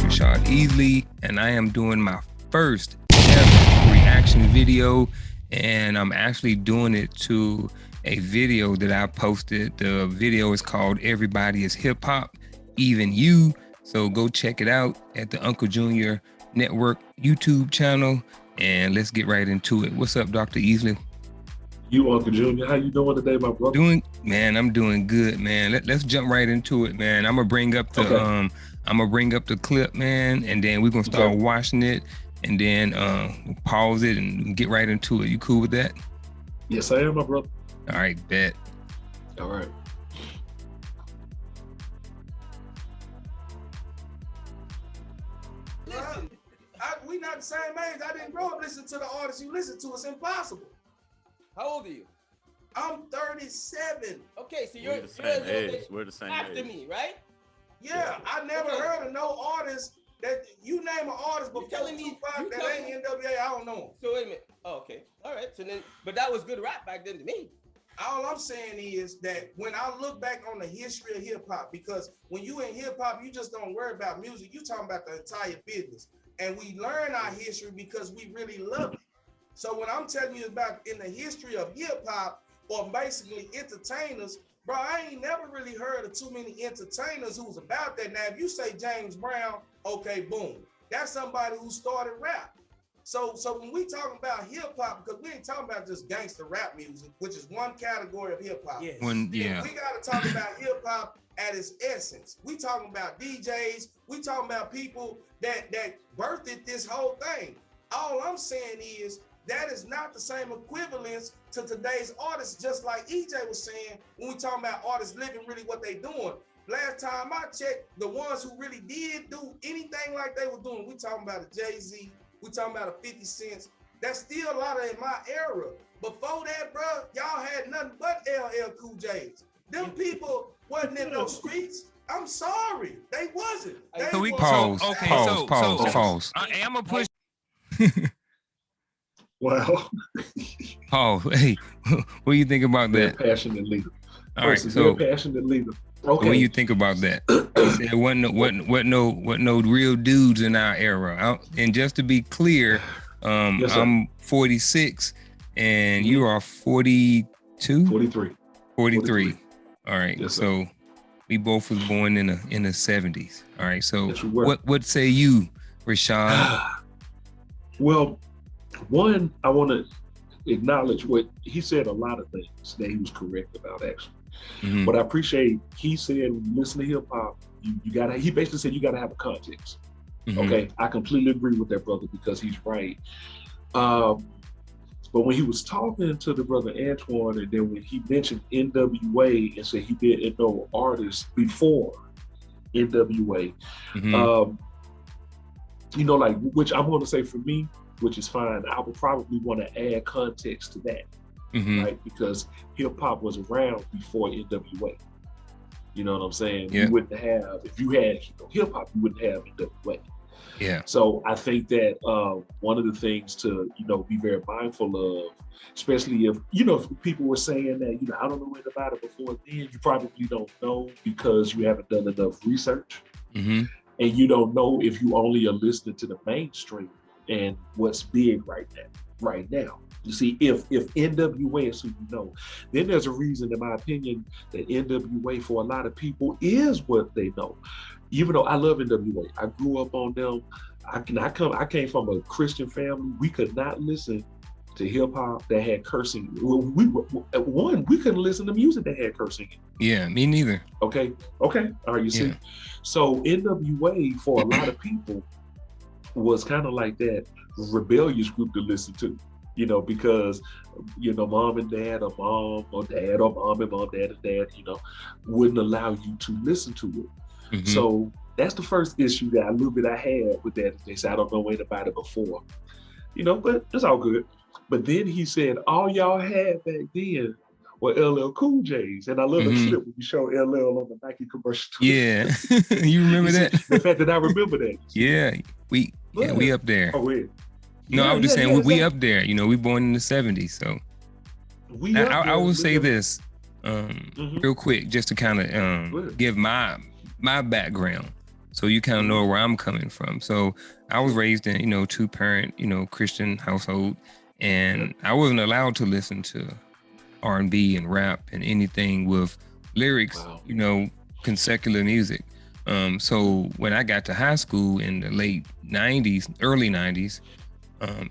Rashad Easley, and I am doing my first ever reaction video, and I'm actually doing it to a video that I posted. The video is called Everybody is Hip Hop, Even You. So go check it out at the Uncle Junior Network YouTube channel, and let's get right into it. What's up, Dr. Easley? You, Uncle Junior, how you doing today, my brother? I'm doing good, man. Let's jump right into it, man. I'm gonna bring up the clip, man, and then we're gonna start watching it, and then pause it and get right into it. You cool with that? Yes, I am, my brother. All right, bet. All right. Listen, we not the same age. I didn't grow up listening to the artists you listen to. It's impossible. How old are you? I'm 37. Okay, so you're the same age. We're the same after age. me, right? Yeah, I never heard of no artist that you name an artist before telling me- Tupac you that telling ain't NWA. I don't know him. So wait a minute. Oh, okay. All right. So then, but that was good rap back then to me. All I'm saying is that when I look back on the history of hip hop, because when you in hip hop, you just don't worry about music. You talking about the entire business. And we learn our history because we really love it. So when I'm telling you about in the history of hip hop, or basically entertainers, bro, I ain't never really heard of too many entertainers who's about that. Now, if you say James Brown, okay, boom. That's somebody who started rap. So when we talking about hip hop, because we ain't talking about just gangster rap music, which is one category of hip hop. Yes. We got to talk about hip hop at its essence. We talking about DJs. We talking about people that birthed this whole thing. All I'm saying is that is not the same equivalence to today's artists, just like EJ was saying when we talking about artists living really what they doing. Last time I checked, the ones who really did do anything like they were doing, we talking about a Jay-Z, we talking about a 50 Cent. That's still a lot of in my era. Before that, bro, y'all had nothing but LL Cool J's. Them people wasn't in those streets. I'm sorry, they wasn't. So we pause. I'm gonna push. Wow. Pause. Hey, what do you think about that? Passionate leader. All right, so passionate leader. Okay. What do you think about that? There wasn't no real dudes in our era. And just to be clear, Yes, I'm 46 and you are 42? 43. All right. Yes, so we both was born in the 70s. All right. So Yes, we were. what say you, Rashad? Well, one, I want to acknowledge what he said. A lot of things that he was correct about, actually. Mhm. But I appreciate he said, when you listen to hip hop, you gotta. He basically said you gotta have a context. Mhm. Okay, I completely agree with that, brother, because he's right. But when he was talking to the brother Antoine, and then when he mentioned NWA and said he didn't know artists before NWA, Mhm. Like, which I'm going to say for me, which is fine, I would probably want to add context to that, Mhm. right? Because hip hop was around before NWA. You know what I'm saying? Yeah. You wouldn't have, if you had hip hop, you wouldn't have NWA. Yeah. So I think that one of the things to, be very mindful of, especially if people were saying that, I don't know anything about it before then, you probably don't know because you haven't done enough research. Mhm. And you don't know if you only are listening to the mainstream and what's big right now. You see, if NWA is who you know, then there's a reason, in my opinion, that NWA for a lot of people is what they know. Even though I love NWA, I grew up on them. I came from a Christian family. We could not listen to hip hop that had cursing. Well, we couldn't listen to music that had cursing. Yeah, me neither. Okay. All right, you see. Yeah. So NWA for a lot of people was kind of like that rebellious group to listen to, because, mom and dad, or mom or dad, or mom and mom, dad and dad, wouldn't allow you to listen to it. Mhm. So that's the first issue that I had with that. They said, I don't know anything about it before, but it's all good. But then he said, all y'all had back then were LL Cool J's. And I love the clip when you show LL on the Nike commercial. Yeah. You remember that? The fact that I remember that. Yeah. We up there. Oh, yeah. No, I was just saying we exactly. up there. We born in the 70s. So I will say this real quick, just to kind of give my background. So you kind of know where I'm coming from. So I was raised in, 2-parent, Christian household, and I wasn't allowed to listen to R&B and rap and anything with lyrics, consecutive music. So when I got to high school in the late 90s, early 90s,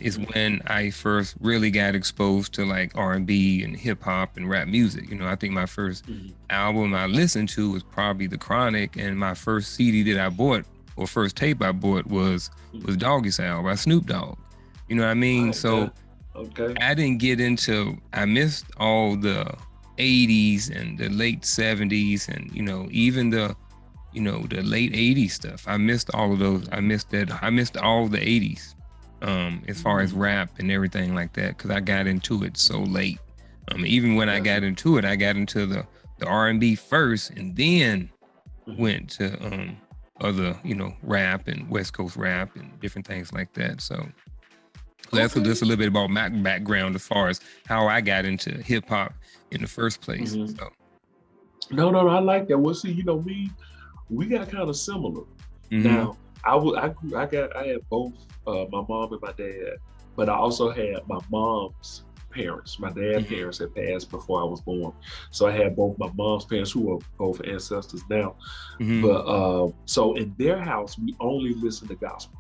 is when I first really got exposed to like R&B and hip hop and rap music. I think my first album I listened to was probably The Chronic, and my first CD that I bought, or first tape I bought, was Doggy Style by Snoop Dogg. You know what I mean? Right, so okay. I missed all the 80s and the late 70s and, even the late 80s stuff. I missed all of those. I missed all the 80s. As far as rap and everything like that, because I got into it so late. Even when I got into it, I got into the R&B first, and then went to other rap and West Coast rap and different things like that. So that's just a little bit about my background as far as how I got into hip hop in the first place. So. No, I like that. Well, see, we got kind of similar. Now, I had both my mom and my dad, but I also had my mom's parents. My dad's parents had passed before I was born, so I had both my mom's parents, who are both ancestors now. But so in their house, we only listen to gospel.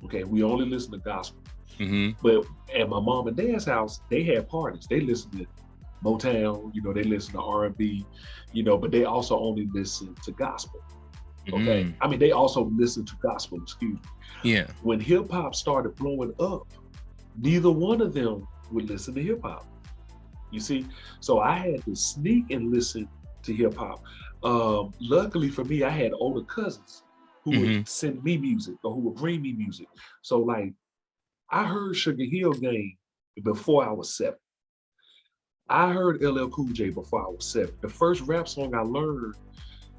Okay, we only listen to gospel. But at my mom and dad's house, they had parties. They listened to Motown, they listen to R&B, but they also only listen to gospel. Okay. I mean, they also listen to gospel, excuse me. Yeah. When hip hop started blowing up, neither one of them would listen to hip hop. You see? So I had to sneak and listen to hip hop. Luckily for me, I had older cousins who would send me music or who would bring me music. So like, I heard Sugarhill Gang before I was 7. I heard LL Cool J before I was 7. The first rap song I learned,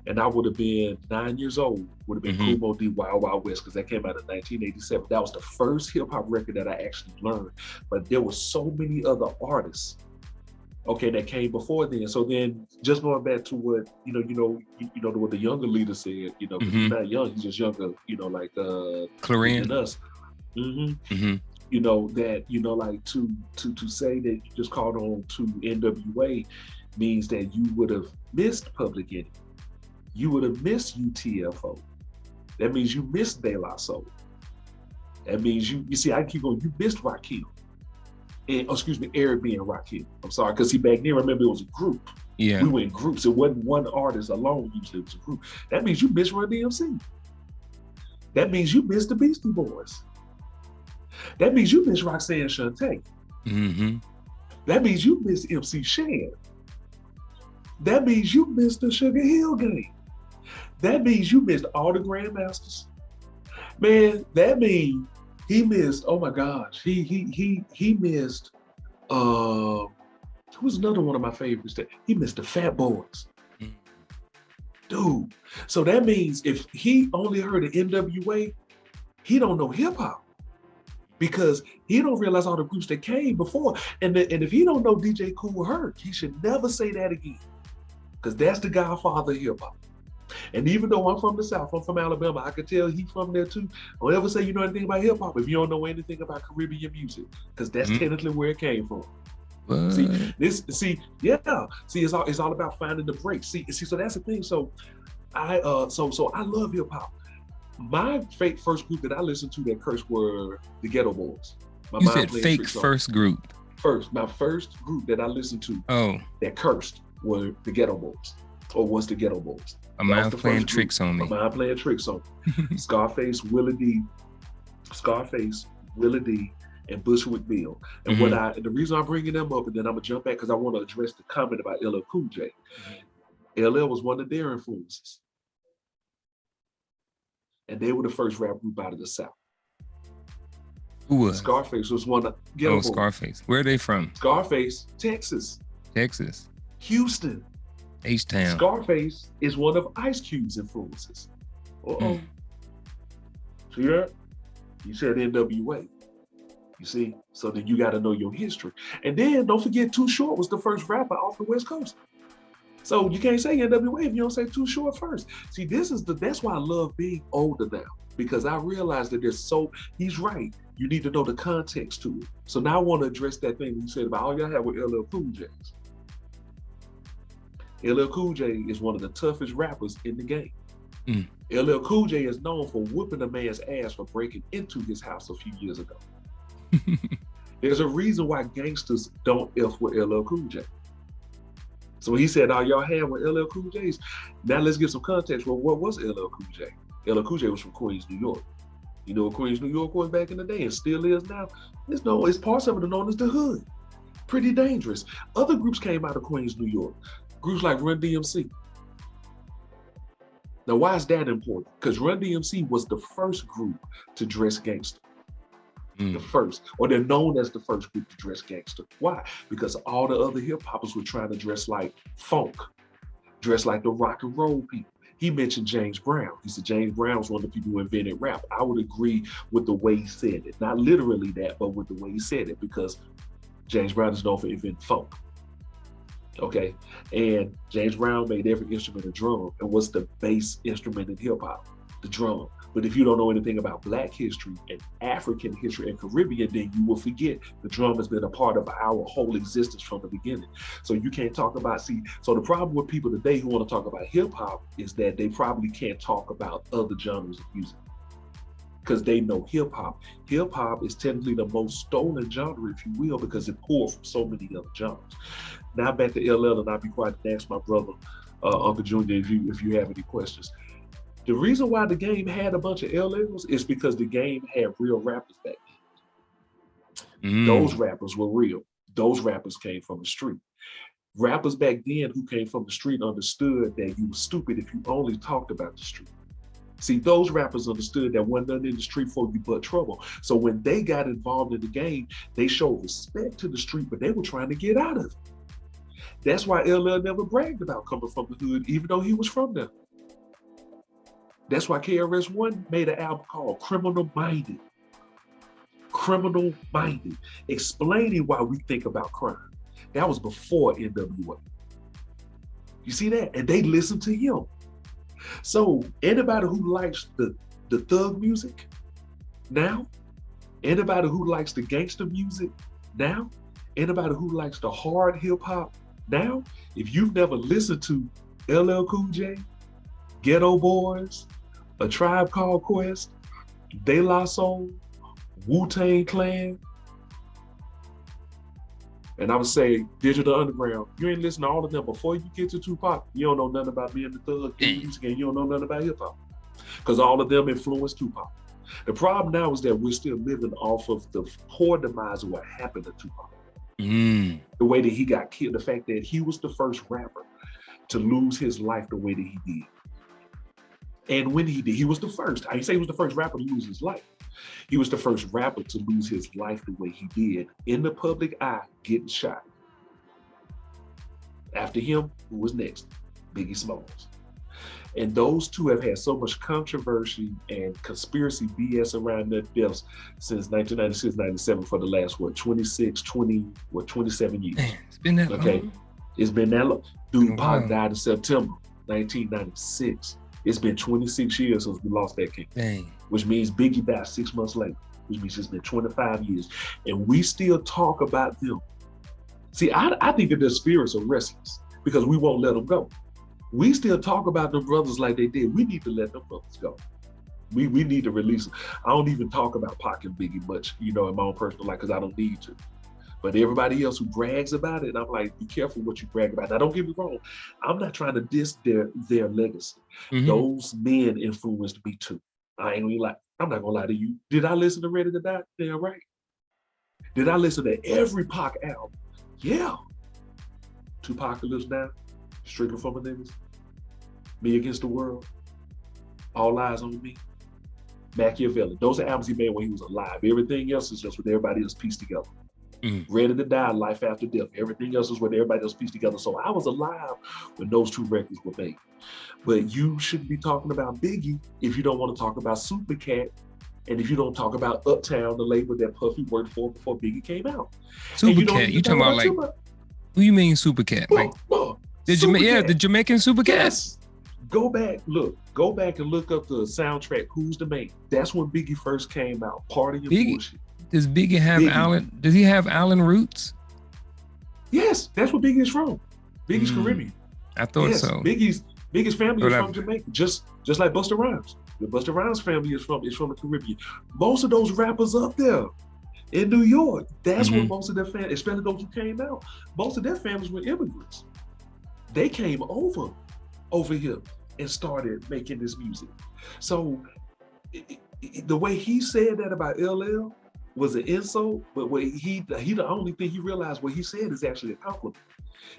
and I would have been 9 years old, would have been Koo Mo Dee, Wild Wild West, because that came out in 1987. That was the first hip hop record that I actually learned. But there were so many other artists, that came before then. So then, just going back to what what the younger leader said, because he's not young, he's just younger, like Cluren than us. Like to say that you just called on to NWA means that you would have missed Public Enemy. You would have missed UTFO. That means you missed De La Soul. That means you see, I keep going, you missed Rakim. And, Eric B and Rakim. I'm sorry, because back then, remember, it was a group. Yeah. We were in groups. It wasn't one artist alone, usually it was a group. That means you missed Run-DMC. That means you missed the Beastie Boys. That means you missed Roxanne Shonte. That means you missed MC Shan. That means you missed the Sugarhill Gang. That means you missed all the Grandmasters. Man, that means he missed, oh my gosh, he missed, who was another one of my favorites? He missed the Fat Boys. Dude, so that means if he only heard the NWA, he don't know hip hop. Because he don't realize all the groups that came before. And if he don't know DJ Kool Herc, he should never say that again. Because that's the godfather of hip hop. And even though I'm from the South, I'm from Alabama, I could tell he's from there too. Don't ever say you know anything about hip hop if you don't know anything about Caribbean music, because that's technically where it came from. It's all about finding the break. See, so that's the thing. So I love hip hop. My fake first group that I listened to that cursed were the Ghetto Boys. You said fake first group. My first group that I listened to that cursed were the Ghetto Boys, or was the Ghetto Boys. A mind playing tricks on me. Scarface, Willie D, and Bushwick Bill. And the reason I'm bringing them up, and then I'm gonna jump back because I want to address the comment about LL Cool J. LL was one of their influences. And they were the first rap group out of the South. Who was? Scarface was one of Scarface. Where are they from? Scarface, Texas. Houston. H-Town. Scarface is one of Ice Cube's influences. See that? You said NWA. You see? So then you got to know your history. And then don't forget, Too Short was the first rapper off the West Coast. So you can't say NWA if you don't say Too Short first. See, that's why I love being older now, because I realize that he's right. You need to know the context to it. So now I want to address that thing you said about all y'all have with LL Cool J. LL Cool J is one of the toughest rappers in the game. LL Cool J is known for whooping a man's ass for breaking into his house a few years ago. There's a reason why gangsters don't F with LL Cool J. So he said, all y'all had with LL Cool J's. Now let's get some context. Well, what was LL Cool J? LL Cool J was from Queens, New York. You know what Queens, New York was back in the day and still is now? It's parts of it are known as the hood. Pretty dangerous. Other groups came out of Queens, New York. Groups like Run-DMC. Now, why is that important? Because Run-DMC was the first group to dress gangster. The first, or they're known as the first group to dress gangster. Why? Because all the other hip hoppers were trying to dress like funk, dress like the rock and roll people. He mentioned James Brown. He said James Brown was one of the people who invented rap. I would agree with the way he said it. Not literally that, but with the way he said it, because James Brown is known for inventing funk. Okay, and James Brown made every instrument a drum, and was the bass instrument in hip hop, the drum. But if you don't know anything about Black history and African history and Caribbean, then you will forget the drum has been a part of our whole existence from the beginning. So you can't talk about, so the problem with people today who want to talk about hip hop is that they probably can't talk about other genres of music, because they know hip hop. Hip hop is technically the most stolen genre, if you will, because it pulled from so many other genres. Now back to LL, and I'll be quiet and ask my brother, Uncle Junior, if you have any questions. The reason why the game had a bunch of LLs is because the game had real rappers back then. Those rappers were real. Those rappers came from the street. Rappers back then who came from the street understood that you were stupid if you only talked about the street. See, those rappers understood that wasn't nothing in the street for you but trouble. So when they got involved in the game, they showed respect to the street, but they were trying to get out of it. That's why LL never bragged about coming from the hood, even though he was from there. That's why KRS-One made an album called Criminal Minded. Criminal Minded, explaining why we think about crime. That was before NWA. You see that? And they listened to him. So anybody who likes the thug music now, anybody who likes the gangster music now, anybody who likes the hard hip hop now, if you've never listened to LL Cool J, Ghetto Boys, A Tribe Called Quest, De La Soul, Wu-Tang Clan, and I would say Digital Underground, you ain't listen to all of them before you get to Tupac. You don't know nothing about being the thug music, and you don't know nothing about hip hop, because all of them influenced Tupac. The problem now is that we're still living off of the poor demise of what happened to Tupac. The way that he got killed, the fact that he was the first rapper to lose his life the way that he did. And when he did, he was the first. I didn't say he was the first rapper to lose his life. He was the first rapper to lose his life the way he did, in the public eye, getting shot. After him, who was next? Biggie Smalls. And those two have had so much controversy and conspiracy BS around their deaths since 1996, 97 for the last, 27 years. Man, it's been that long. It's been that long. Dude, Pac died in September 1996. It's been 26 years since we lost that king. Dang. Which means Biggie died 6 months later, which means it's been 25 years. And we still talk about them. See, I think that their spirits are restless because we won't let them go. We still talk about them brothers like they did. We need to let them brothers go. We need to release them. I don't even talk about Pac and Biggie much, in my own personal life, because I don't need to. But everybody else who brags about it, I'm like, be careful what you brag about. Now, don't get me wrong. I'm not trying to diss their legacy. Those men influenced me too. I'm not gonna lie to you. Did I listen to Ready to Die? Damn right. Did I listen to every Pac album? Yeah. Tupacalypse Now, Stricken from a Niggas, Me Against the World, All Eyes on Me, Machiavelli. Those are albums he made when he was alive. Everything else is just what everybody else pieced together. Ready to Die, Life After Death. Everything else is what everybody else pieced together. So I was alive when those two records were made. But you shouldn't be talking about Biggie if you don't want to talk about Super Cat, and if you don't talk about Uptown, the label that Puffy worked for before Biggie came out. Super Cat, you talking about like, who you mean Super Cat? The Jamaican Super Cat. Yes. Go back and look up the soundtrack, Who's the Man? That's when Biggie first came out. Party and Bullshit. Does Biggie have Allen? Does he have Allen roots? Yes, that's where Biggie is from. Biggie's Caribbean. I thought so. Biggie's family is from Jamaica, just like Busta Rhymes. The Busta Rhymes family is from the Caribbean. Most of those rappers up there in New York, that's where most of their families, especially those who came out, most of their families were immigrants. They came over here and started making this music. So the way he said that about LL was an insult, but the only thing he realized what he said is actually a compliment.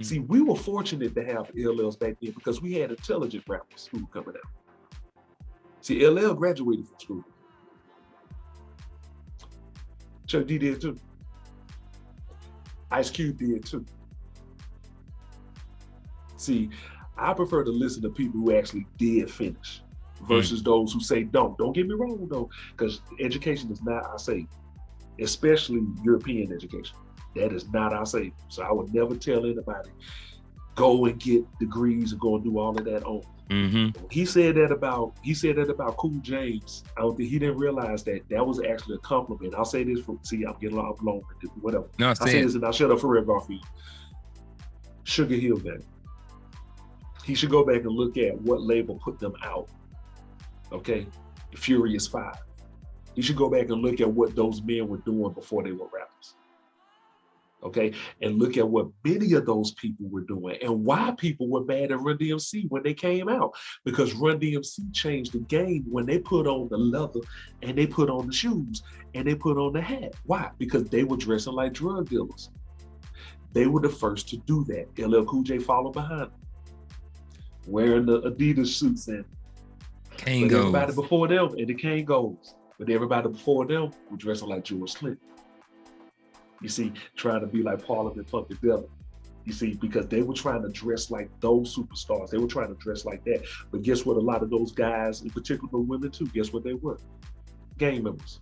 See, we were fortunate to have LLs back then because we had intelligent rappers who were coming out. See, LL graduated from school. Chuck D did too. Ice Cube did too. See, I prefer to listen to people who actually did finish versus those who say don't. Don't get me wrong though, because education is not our savior, especially European education. That is not our savior. So I would never tell anybody, go and get degrees and go and do all of that on. He said that about Cool James. I don't think he didn't realize that was actually a compliment. I'll say this I'm getting a lot long, whatever. No, I'll say this and I'll shut up for Red Garfield. Sugarhill Gang. He should go back and look at what label put them out. Okay, Furious 5. He should go back and look at what those men were doing before they were rappers. Okay, and look at what many of those people were doing and why people were mad at Run-DMC when they came out. Because Run-DMC changed the game when they put on the leather and they put on the shoes and they put on the hat. Why? Because they were dressing like drug dealers. They were the first to do that. LL Cool J followed behind them, wearing the Adidas suits and everybody before them, and the Kangos. But everybody before them were dressing like George Clinton. You see, trying to be like Parliament Funkadelic. You see, because they were trying to dress like those superstars. They were trying to dress like that. But guess what? A lot of those guys, in particular women too, guess what they were? Gang members.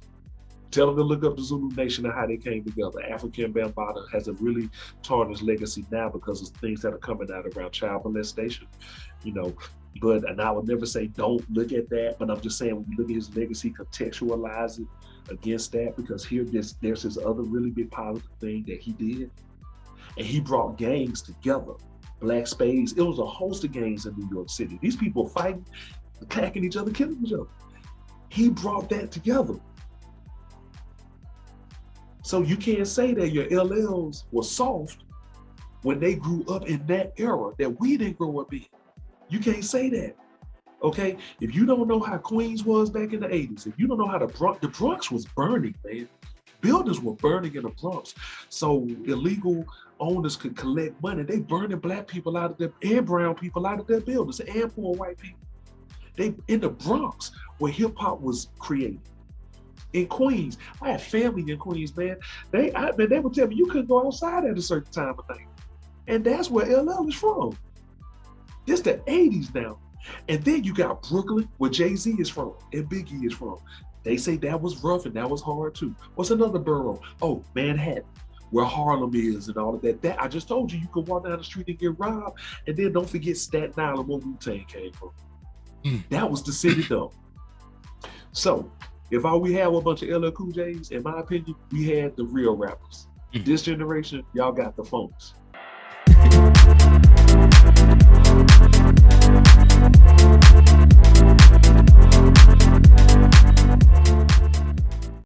Tell them to look up the Zulu Nation and how they came together. African Bambaataa has a really tarnished legacy now because of things that are coming out around child molestation, and I would never say don't look at that, but I'm just saying when you look at his legacy, contextualize it against that, because there's this other really big positive thing that he did. And he brought gangs together. Black Spades, it was a host of gangs in New York City. These people fighting, attacking each other, killing each other. He brought that together. So you can't say that your LLs were soft when they grew up in that era that we didn't grow up in. You can't say that, okay? If you don't know how Queens was back in the 80s, if you don't know how the Bronx was burning, man. Buildings were burning in the Bronx. So illegal owners could collect money. They burning black people out of their, and brown people out of their buildings, and poor white people. They in the Bronx where hip hop was created. In Queens, I had family in Queens, man. They would tell me you couldn't go outside at a certain time of night. And that's where LL is from. It's the 80s now. And then you got Brooklyn, where Jay-Z is from and Biggie is from. They say that was rough and that was hard too. What's another borough? Oh, Manhattan, where Harlem is and all of that. That I just told you could walk down the street and get robbed. And then don't forget Staten Island, where Wu-Tang came from. That was the city though. So if all we had were a bunch of LL Cool J's, in my opinion, we had the real rappers. This generation, y'all got the phones.